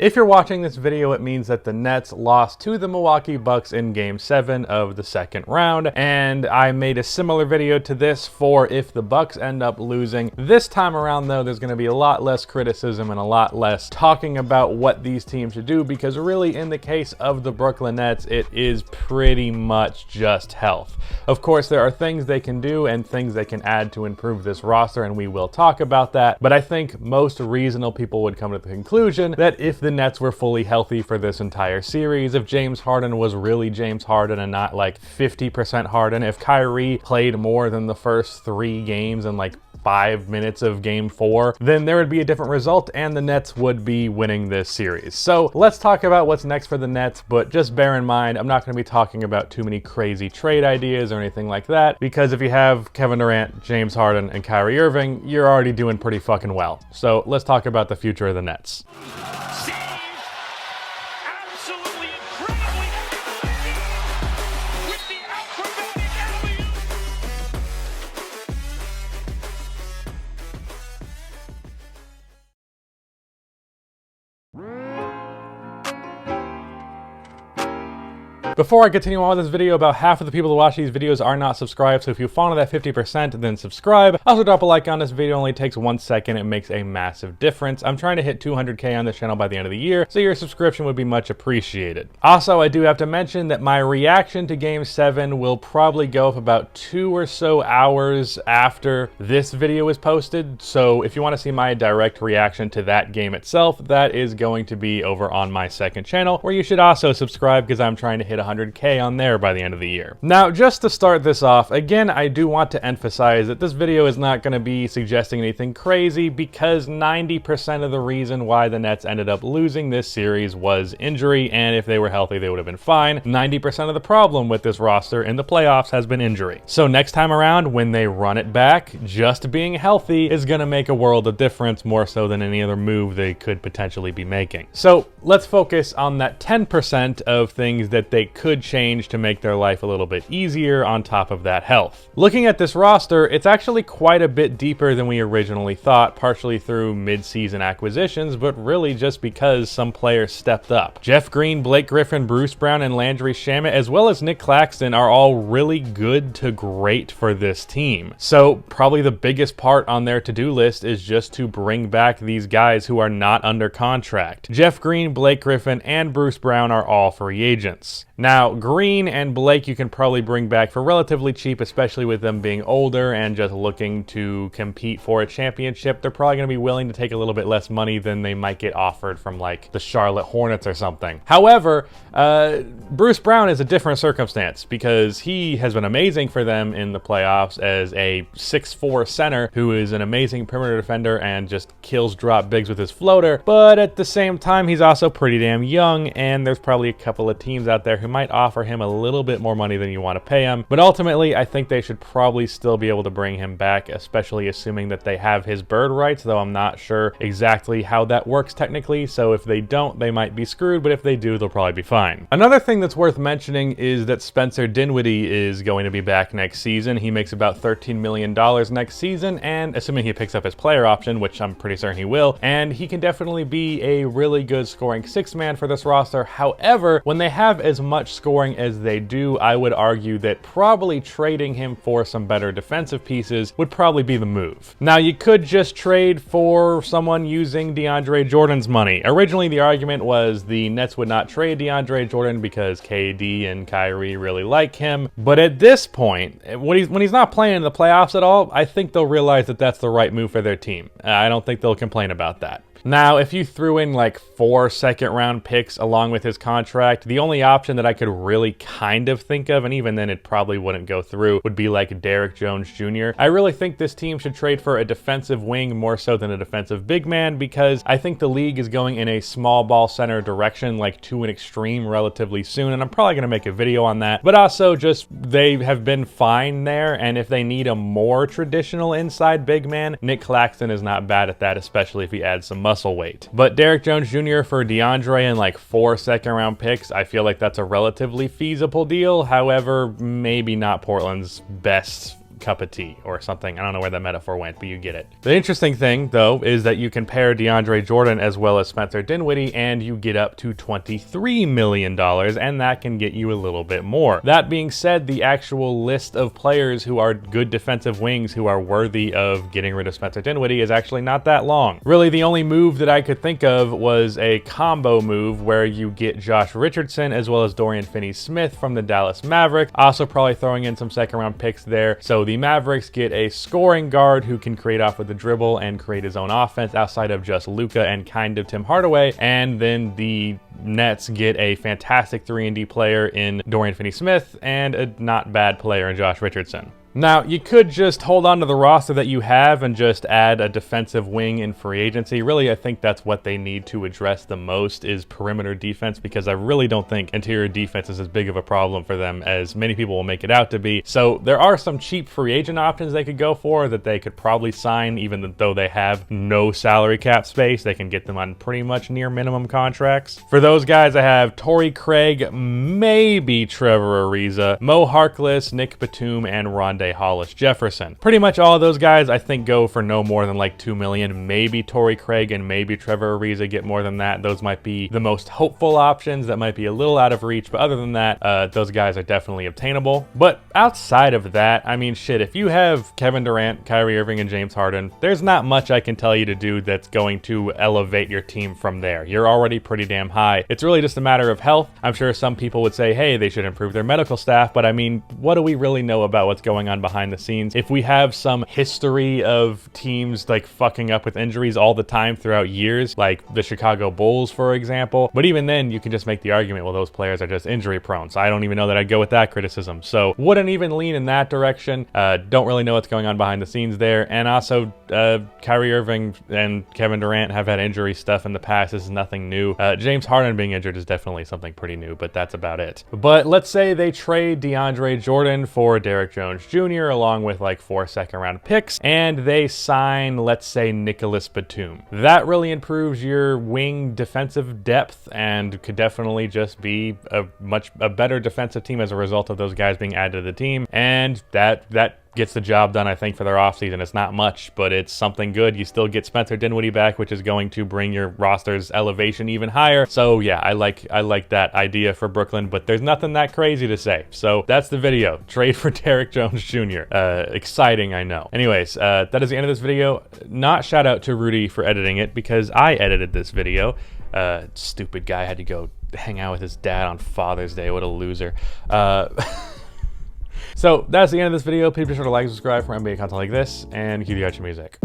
If you're watching this video, it means that the Nets lost to the Milwaukee Bucks in Game 7 of the second round, and I made a similar video to this for if the Bucks end up losing. This time around, though, there's going to be a lot less criticism and a lot less talking about what these teams should do, because really, in the case of the Brooklyn Nets, it is pretty much just health. Of course, there are things they can do and things they can add to improve this roster, and we will talk about that, but I think most reasonable people would come to the conclusion that if the Nets were fully healthy for this entire series, if James Harden was really James Harden and not like 50% Harden, if Kyrie played more than the first 3 games and like 5 minutes of Game 4, then there would be a different result and the Nets would be winning this series. So let's talk about what's next for the Nets, but just bear in mind, I'm not going to be talking about too many crazy trade ideas or anything like that, because if you have Kevin Durant, James Harden, and Kyrie Irving, you're already doing pretty fucking well. So let's talk about the future of the Nets. Before I continue on with this video, about half of the people who watch these videos are not subscribed, so if you fall into that 50%, then subscribe. Also drop a like on this video, it only takes 1 second, it makes a massive difference. I'm trying to hit 200K on this channel by the end of the year, so your subscription would be much appreciated. Also, I do have to mention that my reaction to Game 7 will probably go up about 2 or so hours after this video is posted, so if you want to see my direct reaction to that game itself, that is going to be over on my second channel, where you should also subscribe because I'm trying to hit 100K on there by the end of the year. Now, just to start this off, again, I do want to emphasize that this video is not going to be suggesting anything crazy, because 90% of the reason why the Nets ended up losing this series was injury, and if they were healthy, they would have been fine. 90% of the problem with this roster in the playoffs has been injury. So next time around, when they run it back, just being healthy is going to make a world of difference, more so than any other move they could potentially be making. So let's focus on that 10% of things that they could change to make their life a little bit easier on top of that health. Looking at this roster, it's actually quite a bit deeper than we originally thought, partially through mid-season acquisitions, but really just because some players stepped up. Jeff Green, Blake Griffin, Bruce Brown, and Landry Shamet, as well as Nick Claxton, are all really good to great for this team. So probably the biggest part on their to-do list is just to bring back these guys who are not under contract. Jeff Green, Blake Griffin, and Bruce Brown are all free agents. Now, Green and Blake you can probably bring back for relatively cheap, especially with them being older and just looking to compete for a championship. They're probably going to be willing to take a little bit less money than they might get offered from like the Charlotte Hornets or something. However, Bruce Brown is a different circumstance, because he has been amazing for them in the playoffs as a 6'4" center who is an amazing perimeter defender and just kills drop bigs with his floater. But at the same time, he's also pretty damn young, and there's probably a couple of teams out there who might offer him a little bit more money than you want to pay him. But ultimately, I think they should probably still be able to bring him back, especially assuming that they have his bird rights, though I'm not sure exactly how that works technically. So if they don't, they might be screwed, but if they do, they'll probably be fine. Another thing that's worth mentioning is that Spencer Dinwiddie is going to be back next season. He makes about $13 million next season, and assuming he picks up his player option, which I'm pretty certain he will, and he can definitely be a really good scoring 6-man for this roster. However, when they have as much scoring as they do, I would argue that probably trading him for some better defensive pieces would probably be the move. Now, you could just trade for someone using DeAndre Jordan's money. Originally, the argument was the Nets would not trade DeAndre Jordan because KD and Kyrie really like him. But at this point, when he's not playing in the playoffs at all, I think they'll realize that that's the right move for their team. I don't think they'll complain about that. Now, if you threw in like 4 second-round picks along with his contract, the only option that I could really kind of think of, and even then it probably wouldn't go through, would be like Derrick Jones Jr. I really think this team should trade for a defensive wing more so than a defensive big man, because I think the league is going in a small ball center direction, like to an extreme relatively soon, and I'm probably going to make a video on that. But also just they have been fine there, and if they need a more traditional inside big man, Nick Claxton is not bad at that, especially if he adds some muscle weight. But Derrick Jones Jr. for DeAndre and like 4 second-round picks, I feel like that's a relatively feasible deal. However, maybe not Portland's best cup of tea or something. I don't know where that metaphor went, but you get it. The interesting thing, though, is that you can pair DeAndre Jordan as well as Spencer Dinwiddie, and you get up to $23 million, and that can get you a little bit more. That being said, the actual list of players who are good defensive wings who are worthy of getting rid of Spencer Dinwiddie is actually not that long. Really, the only move that I could think of was a combo move where you get Josh Richardson as well as Dorian Finney-Smith from the Dallas Mavericks, also probably throwing in some second-round picks there. So the Mavericks get a scoring guard who can create off with the dribble and create his own offense outside of just Luka and kind of Tim Hardaway, and then the Nets get a fantastic 3-and-D player in Dorian Finney-Smith and a not bad player in Josh Richardson. Now, you could just hold on to the roster that you have and just add a defensive wing in free agency. Really, I think that's what they need to address the most is perimeter defense, because I really don't think interior defense is as big of a problem for them as many people will make it out to be. So there are some cheap free agent options they could go for that they could probably sign, even though they have no salary cap space. They can get them on pretty much near minimum contracts. For those guys, I have Torrey Craig, maybe Trevor Ariza, Mo Harkless, Nick Batum, and Rondae Hollis Jefferson. Pretty much all of those guys I think go for no more than like $2 million. Maybe Torrey Craig and maybe Trevor Ariza get more than that. Those might be the most hopeful options. That might be a little out of reach, but other than that, those guys are definitely obtainable. But outside of that, I mean, shit, if you have Kevin Durant, Kyrie Irving, and James Harden, there's not much I can tell you to do that's going to elevate your team from there. You're already pretty damn high. It's really just a matter of health. I'm sure some people would say, hey, they should improve their medical staff, but I mean, what do we really know about what's going on behind the scenes? If we have some history of teams like fucking up with injuries all the time throughout years, like the Chicago Bulls, for example, but even then you can just make the argument, well, those players are just injury prone. So I don't even know that I'd go with that criticism. So wouldn't even lean in that direction. Don't really know what's going on behind the scenes there. And also Kyrie Irving and Kevin Durant have had injury stuff in the past. This is nothing new. James Harden being injured is definitely something pretty new, but that's about it. But let's say they trade DeAndre Jordan for Derrick Jones Jr. along with like 4 second-round picks, and they sign, let's say, Nicholas Batum. That really improves your wing defensive depth and could definitely just be a better defensive team as a result of those guys being added to the team, and that gets the job done, I think, for their offseason. It's not much, but it's something good. You still get Spencer Dinwiddie back, which is going to bring your roster's elevation even higher. So yeah, I like that idea for Brooklyn, but there's nothing that crazy to say. So that's the video. Trade for Derrick Jones Jr. Exciting, I know. Anyways, that is the end of this video. Not shout out to Rudy for editing it, because I edited this video. Stupid guy had to go hang out with his dad on Father's Day. What a loser. So that's the end of this video. Please be sure to like and subscribe for NBA content like this, and keep you out your music.